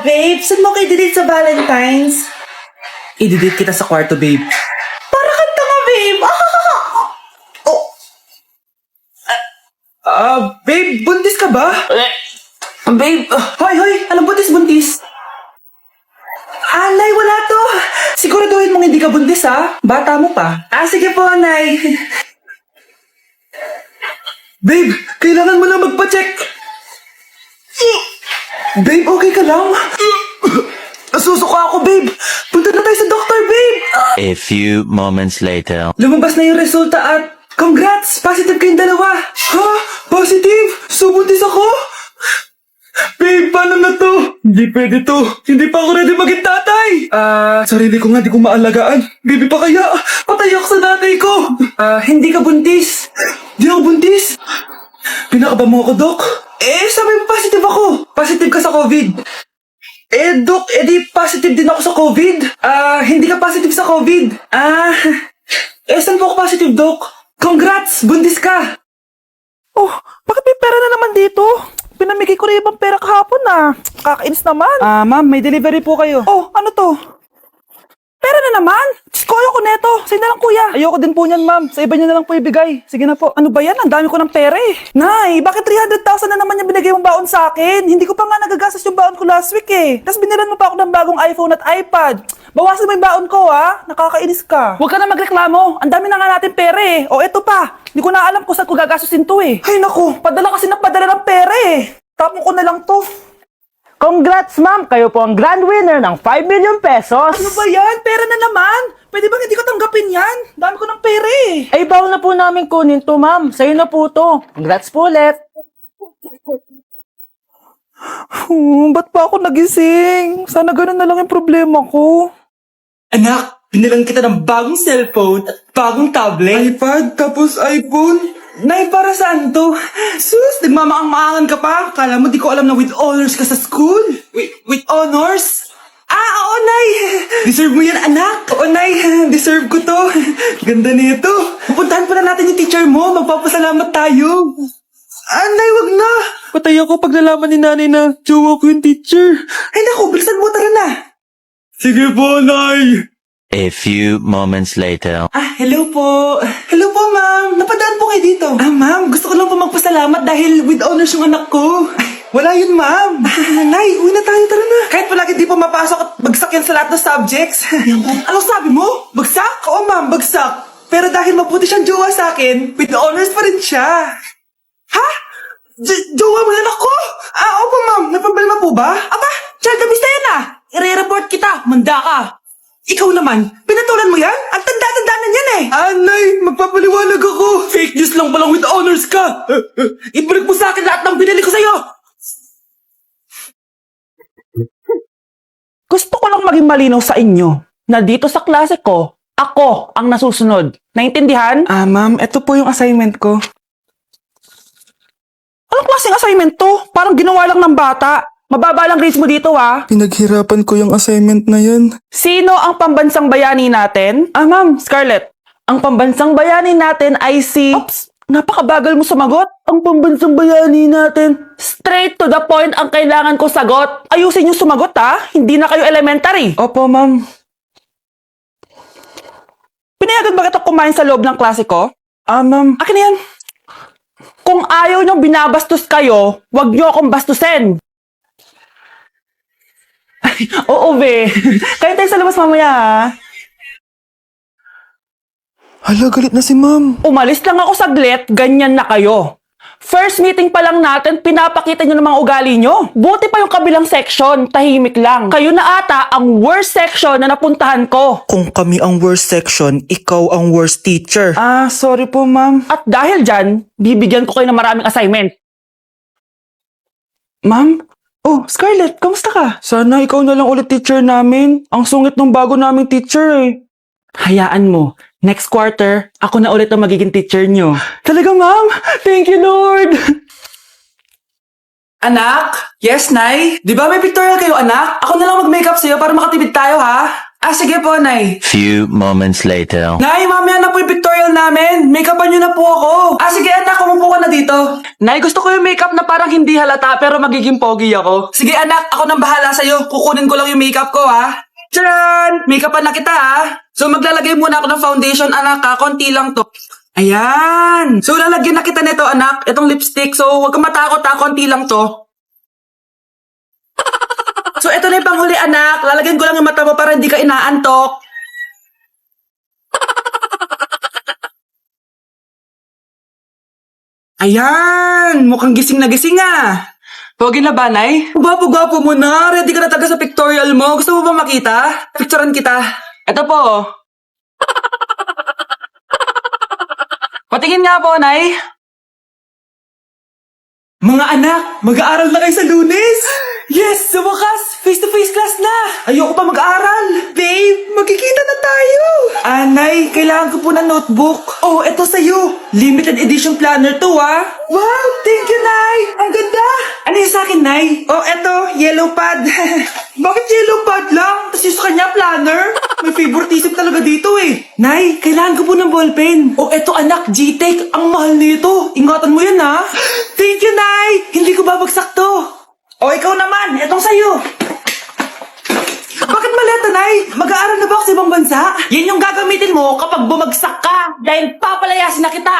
babe, saan mo kayo delete sa Valentine's? I-delete kita sa kwarto, babe. Para kanta nga, babe! Babe, buntis ka ba? Babe, Hoy, anong buntis? Nay, wala to. Siguraduhin mong hindi ka buntis, ha? Bata mo pa. Sige po, Nay. Babe, kailangan mo na magpa-check. Babe, okay ka lang? Nasusuka ako, babe. Punta na tayo sa doktor, babe. A few moments later. Lumabas na yung resulta at congrats! Positive kayong dalawa. Ha? Positive? So, buntis ako? Babe, paano na to? Hindi pwede to. Hindi pa ako ready maging tatay. Sarili ko nga, di ko maalagaan. Baby pa kaya? Patay ako sa nanay ko. Hindi ka buntis. Di ako buntis. Pinakaba mo ako, Dok. Sabi mo positive ako. Positive ka sa COVID. Dok, di positive din ako sa COVID. Hindi ka positive sa COVID. Saan po ako positive, Dok? Congrats! Buntis ka! Oh, bakit may pera na naman dito? Pinamigay ko rin ibang pera kahapon Kakainis naman. Ma'am, may delivery po kayo. Oh, ano to? Pera na naman? Diyos ko, ayoko neto. Sa'yo na lang, kuya. Ayoko din po niyan, ma'am. Sa iba niyo na lang po ibigay. Sige na po. Ano ba yan? Ang dami ko ng pera eh. Nay, bakit 300,000 na naman yung binigay mong baon sa akin? Hindi ko pa nga nagagastos yung baon ko last week eh. Tapos binilan mo pa ako ng bagong iPhone at iPad. Bawasan mo yung baon ko Nakakainis ka. Huwag ka na magreklamo. Ang dami na nga natin pera eh. O eto pa. Hindi ko na alam kung saan ko gagastusin to eh. Ay naku, padala kasi ng padala ng pera eh. Tapon ko na lang to. Congrats, ma'am! Kayo po ang grand winner ng 5 million pesos! Ano ba yan? Pera na naman. Pwede bang hindi ko tanggapin yan? Dami ko ng pera eh. Ay, bawal na po namin kunin to, ma'am. Sa'yo na po to. Congrats po ulit! Ba't pa ako nagising? Sana ganun na lang yung problema ko. Anak, binilang kita ng bagong cellphone at bagong tablet. iPad, tapos iPhone. Nay, para saan to? Sus, nagmamaang-maangan ka pa. Kala mo di ko alam na with honors ka sa school. With honors? Oo, Nay. Deserve mo yan, anak. Oo, Nay. Deserve ko to. Ganda nito. Pupuntahan pa na natin yung teacher mo. Magpapasalamat tayo. Nay, wag na. Patay ako pag nalaman ni nanay na jowa ko yung teacher. Ay, naku, bilisan mo. Tara na. Sige po, Nay. A few moments later. Hello po. Hello po, ma'am. Napadaan po kayo dito. Ma'am, gusto ko lang po magpasalamat dahil with honors yung anak ko. Wala yun, ma'am. Nay, uwi na tayo. Tara na. Kahit palagi di po mapasok at bagsak yan sa lahat ng subjects. Anong sabi mo? Bagsak? Oo, ma'am, bagsak. Pero dahil mabuti siyang jowa sa akin, with honors pa rin siya. Ha? Jowa mo yung anak ko? Opo, ma'am. May problema po ba? Aba, child abuse na yan I-report kita. Manda ka. Ikaw naman, pinatulan mo yan? Ang tanda-tanda na yan Nay, magpapaliwanag ako. Fake news lang palang with honors ka. Ibalik mo sa akin lahat ng binili ko sa'yo. Gusto ko lang maging malinaw sa inyo na dito sa klase ko, ako ang nasusunod. Naintindihan? Ma'am, ito po yung assignment ko. Anong klaseng assignment to? Parang ginawa lang ng bata. Mababa lang grades mo dito Pinaghirapan ko yung assignment na yan. Sino ang pambansang bayani natin? Ma'am, Scarlett. Ang pambansang bayani natin ay si... Oops! Napakabagal mo sumagot. Ang pambansang bayani natin. Straight to the point ang kailangan ko sagot. Ayusin yung sumagot Hindi na kayo elementary. Opo, ma'am. Pinayagan ba kita kumain sa loob ng klase ko? Ma'am. Akin na yan. Kung ayaw niyong binabastos kayo, wag niyo akong bastusin. Oo, be. Kain tayo sa labas mamaya, Hala, galit na si ma'am. Umalis lang ako saglit, ganyan na kayo. First meeting pa lang natin, pinapakita nyo ng mga ugali nyo. Buti pa yung kabilang section, tahimik lang. Kayo na ata ang worst section na napuntahan ko. Kung kami ang worst section, ikaw ang worst teacher. Sorry po, ma'am. At dahil dyan, bibigyan ko kayo ng maraming assignment. Ma'am? Oh, Scarlett, kamusta ka? Sana ikaw na lang ulit teacher namin. Ang sungit ng bago naming teacher Hayaan mo, next quarter, ako na ulit ang magiging teacher nyo. Talaga, ma'am? Thank you, Lord! Anak? Yes, Nay? Di ba may pictorial kayo, anak? Ako na lang mag-makeup sa'yo para makatipid tayo, ha? Sige po, Nay. Few moments later. Nay, mamaya na po yung pictorial namin. Make-upan nyo na po ako. Sige anak, kumupo ka na dito. Nay, gusto ko yung makeup na parang hindi halata pero magiging pogi ako. Sige anak, ako nang bahala sa'yo. Kukunin ko lang yung makeup ko ha. Tcharan! Make-upan na kita ha. So maglalagay muna ako ng foundation anak ha. Konti lang to. Ayan. So lalagyan na kita nito anak. Itong lipstick. So huwag kang matakot ha. Konti lang to. So, ito na yung panghuli, anak. Lalagyan ko lang yung mata mo para hindi ka inaantok. Ayan! Mukhang gising na gising ah. Pogi na ba, Nay? Gwapo-gwapo mo na. Ready ka na taga sa pictorial mo. Gusto mo ba makita? Picturean kita. Ito po. Patingin nga po, Nay. Mga anak, mag-aaral na kayo sa Lunes! Yes! Sa wakas! Face-to-face class na! Ayoko pa mag-aaral! Babe, magkikita na tayo! Anay, kailangan ko po ng notebook. Oh, eto sa'yo. Limited edition planner to, ah. Wow, thank you, Nay! Ang ganda! Ano yung sa akin, Nay? Oh, eto, yellow pad. Bakit yellow pad lang? Tapos yung sa kanya, planner? May favoritism talaga dito, eh. Nay, kailangan ko po ng ballpen. Oh, eto, anak, G-Tech. Ang mahal nito. Ingatan mo yan, ha? Thank you, Nay! Hindi ko babagsak to. O, ikaw naman. Etong sa'yo. Bakit maleta, Nay? Mag-aaral na ba ako sa ibang bansa? Yan yung gagamitin mo kapag bumagsak ka dahil papalayasin na kita.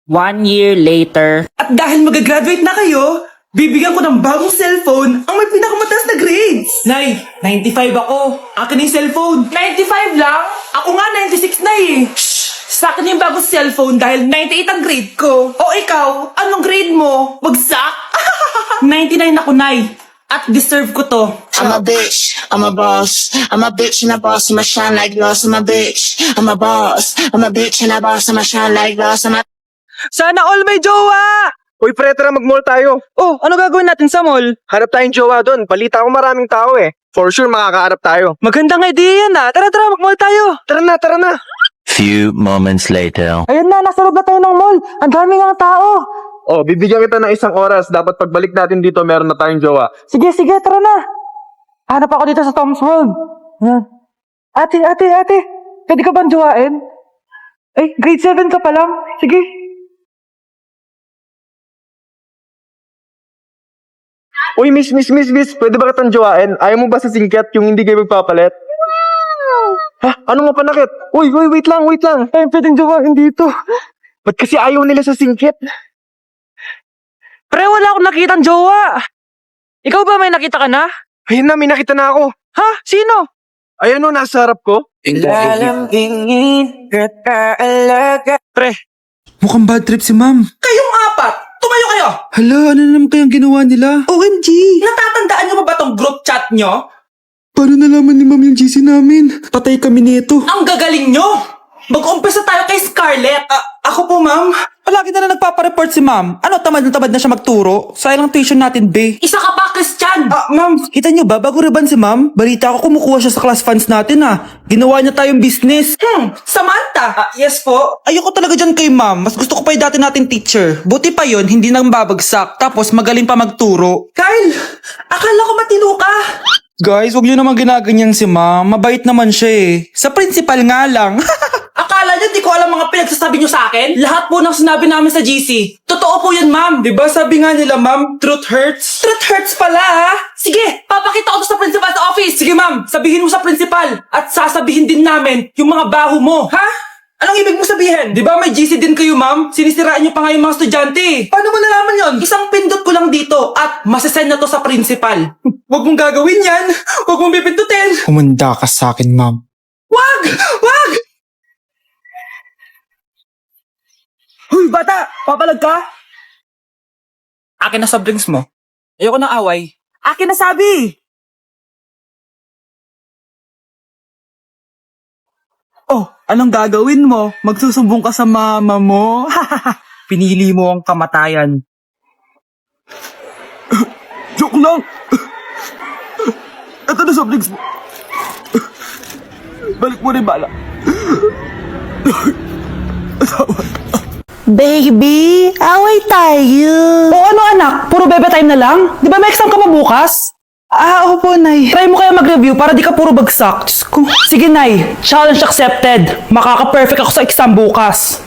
1 year later. At dahil mag-graduate na kayo, bibigyan ko ng bagong cellphone ang may pinakamataas na grades. Nay, 95 ako. Akin yung cellphone. 95 lang? Ako nga 96 na eh. Shh! Sa akin yung bagong cellphone dahil 98 ang grade ko. O ikaw, anong grade mo? Bagsak? 99 ako, Nay. At deserve ko to. I'm a bitch, I'm a boss. I'm a bitch and a boss, I'ma shine like gloss. I'm a bitch, I'm a boss. I'm a bitch and a boss, I'ma shine like gloss. I'm a Sana all may jowa! Uy, pre, tara mag-mall tayo. Oh, ano gagawin natin sa mall? Hanap tayong jowa doon. Balita ko maraming tao eh. For sure, makakaharap tayo. Magandang idea yan ah. Tara, mag-mall tayo. Tara na, tara na. Few moments later. Ayun na, nasa loob na tayo ng mall. Ang dami ng tao. Oh, bibigyan kita ng 1 oras. Dapat pagbalik natin dito, meron na tayong jowa. Sige, tara na. Hanap ako dito sa Tom's World. Yan. Ate. Pwede ka bang jowain? Ay, grade 7 ka pa lang. Sige. Uy, miss. Pwede ba kitang jowain? Ayaw mo ba sa singkat yung hindi kayo magpapalit? Ha? Ano nga panakit? Uy, wait lang. Ay, pwedeng jowain dito. Ba't kasi ayaw nila sa singkit? Pre, wala akong nakitang jowa. Ikaw ba may nakita ka na? Ayun na, may nakita na ako. Ha? Sino? Ayan o, nasa harap ko. Pre. Mukhang bad trip si ma'am. Kayong apat, tumayo kayo. Hala, ano na naman kayang ginawa nila? OMG! Natatandaan nyo ba tong group chat nyo? Paano nalaman ni ma'am yung GC namin? Patay kami nito. Ang gagaling nyo! Mag-umpisa tayo kay Scarlett. Ako po, ma'am. Palagi na nagpapareport si ma'am. Ano, tamad na siya magturo? Sayang ang tuition natin, be. Isa ka pa, Christian! Ma'am, kita niyo ba, bago riban si ma'am, balita ko kumukuha siya sa class funds natin, Ginawa niya tayong business. Samantha! Yes po. Ayoko talaga dyan kay ma'am. Mas gusto ko pa yung dati natin teacher. Buti pa yon, hindi nang babagsak. Tapos magaling pa magturo. Kyle! Akala ko matino ka! Guys, wag niyo naman ginaganyan si ma'am. Mabait naman siya eh. Sa principal nga lang. Akala niyo di ko alam mga pinagsasabi niyo sa akin? Lahat po ng sinabi namin sa GC. Totoo po yan, ma'am. Diba sabi nga nila, ma'am, truth hurts? Truth hurts pala, ha? Sige, papakita ko to sa principal sa office. Sige ma'am, sabihin mo sa principal. At sasabihin din namin yung mga baho mo. Ha? Anong ibig mo sabihin? Di ba may GC din kayo, ma'am? Sinisiraan niyo pa nga yung mga estudyante. Paano mo nalaman yon? Isang pindot ko lang dito at masasend na to sa principal. Huwag mong gagawin yan. Huwag mong pipindutin. Humanda ka sa akin, ma'am. Wag! Huy, bata! Papalag ka? Akin na soft drinks mo. Ayoko ng away. Akin na sabi! Oh, anong gagawin mo? Magsusumbong ka sa mama mo? Pinili mo ang kamatayan. Joke lang! Ito na soft drinks mo. Balik mo rin bala. Baby, away tayo. O ano anak, puro bebe time na lang? Di ba may exam ka pa bukas? Opo, Nay. Try mo kaya mag-review para di ka puro bagsak. Diyos ko. Sige, Nay. Challenge accepted. Makaka-perfect ako sa exam bukas.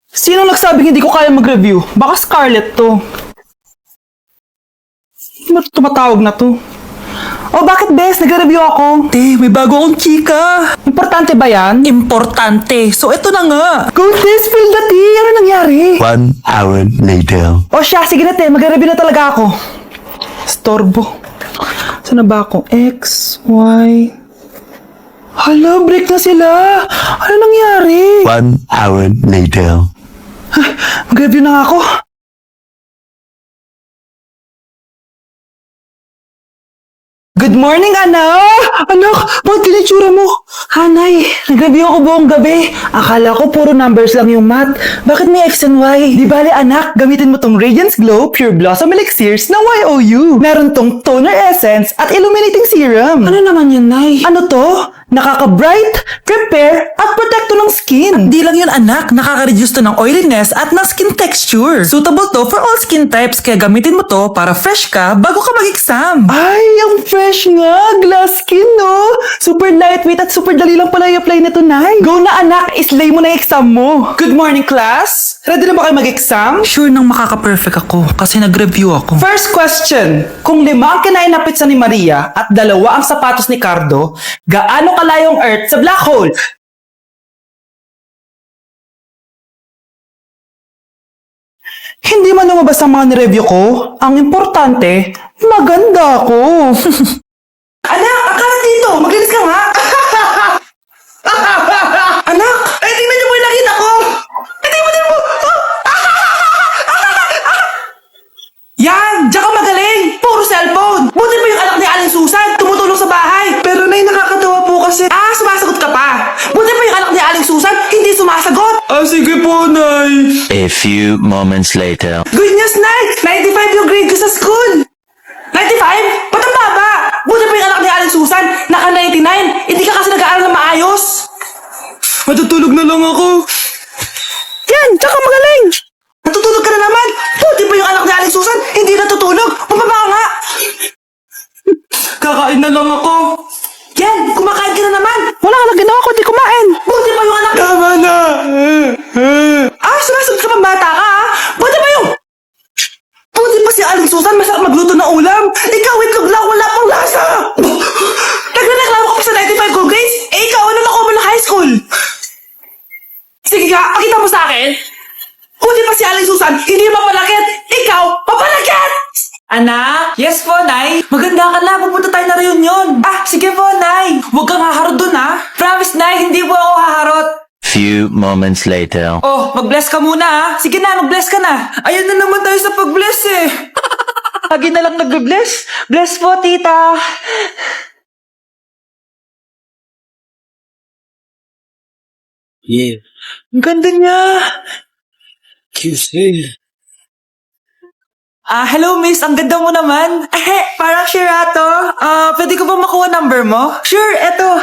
Sino nagsabing hindi ko kaya mag-review? Baka Scarlett to. Ba't tumatawag na to? Oh, bakit, Bes? Nag-review ako. Te, may bago akong chika. Importante ba yan? Importante. So, ito na nga. Go, Bes! Spill the tea! Ano nangyari? 1 hour later. O siya, sige na, te. Mag-review na talaga ako. Storbo. Saan na ba ako? X, Y... Hala, break na sila. Ano nangyari? 1 hour later. Mag-review na nga ako. Good morning, anak! Anak, bakit kinitsura mo? Hanay, nag-review ako buong gabi. Akala ko puro numbers lang yung math. Bakit may X and Y? Di bale, anak, gamitin mo tong Radiance Glow Pure Blossom Elixirs ng YOU. Meron tong toner essence at illuminating serum. Ano naman yun, Nay? Ano to? Nakaka-bright, prepare, at protekto ng skin. Di lang yun, anak. Nakaka-reduce to ng oiliness at ng skin texture. Suitable to for all skin types, kaya gamitin mo to para fresh ka bago ka mag-exam. Ay, ang fresh nga! Glass skin, no? Super lightweight at super dali lang pala i-apply nito, Nay. Go na, anak! Islay mo na yung exam mo. Good morning, class! Ready na ba kayo mag-exam? Sure nang makaka-perfect ako kasi nag-review ako. First question. Kung 5 ang kinain na pizza ni Maria at 2 ang sapatos ni Cardo, gaano kalayong Earth sa black hole? Hindi man lumabas ang mga nireview ko. Ang importante, maganda ako. Anak, akala dito. Maglinis ka nga. Anak, ay tingnan niyo po yung nakita ko. Ay, tingnan mo. Yan, diyan ka magaling. Puro cellphone. Buti pa yung anak ni Aling Susan, tumutulong sa bahay. Pero Nay, nakakatawa po kasi. Sumasagot ka pa. Buti pa yung anak ni Aling Susan, hindi sumasagot. Sige po, Nay. A few moments later. Good news, Nay! 95 yung grade ko sa school! 95? Ba't ang baba? Buti pa yung anak ni Aling Susan, naka 99. Hindi ka kasi nag-aaral na maayos. Matutulog na lang ako. Yan, tsaka magaling! Natutulog ka na naman! Buti pa yung anak ni Aling Susan, hindi natutulog! Pababa nga! Kakain na lang ako. Yan, kumakain ka na naman! Wala ka lang ginawa kundi kumain! Buti pa yung anak... Tama na. Sumasagot ka pang bata ka, ha? Buti pa yung... Buti pa si Aling Susan, masarap magluto ng ulam! Ikaw, itlog lang, wala pang lasa! Nagreklamo ka pa sa 95 gold grades? Ikaw, ano na mo ng high school? Sige ka, pakita mo sa akin! Buti pa si Aling Susan, hindi mapalakit! Ikaw, mapalakit! Anak? Yes po, Nay. Maganda ka na. Pupunta tayo na reunion. Sige po, Nay. Huwag kang haharot dun, ha? Promise, Nay. Hindi po ako haharot. Few moments later. Oh, mag-bless ka muna, ha? Sige na, mag-bless ka na. Ayun na naman tayo sa pag-bless, eh. Lagi na lang nagbe-bless. Bless po, tita. Yeah, Ang ganda niya. QC. Hello, miss. Ang ganda mo naman. Parang Shirato. Pwede ko ba makuha number mo? Sure, eto.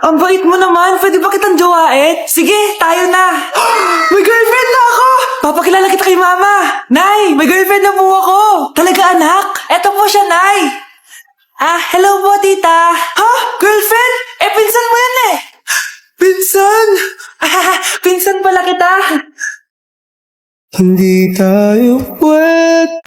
Ang bait mo naman. Pwede ba kitang jowain? Sige, tayo na. May girlfriend na ako. Papakilala kita kay mama. Nay, may girlfriend na po ako. Talaga, anak? Eto po siya, Nay. Hello po, tita. Ha? Girlfriend? Pinsan mo yan eh. Pinsan? Pinsan pala kita. Hindi tayo pwede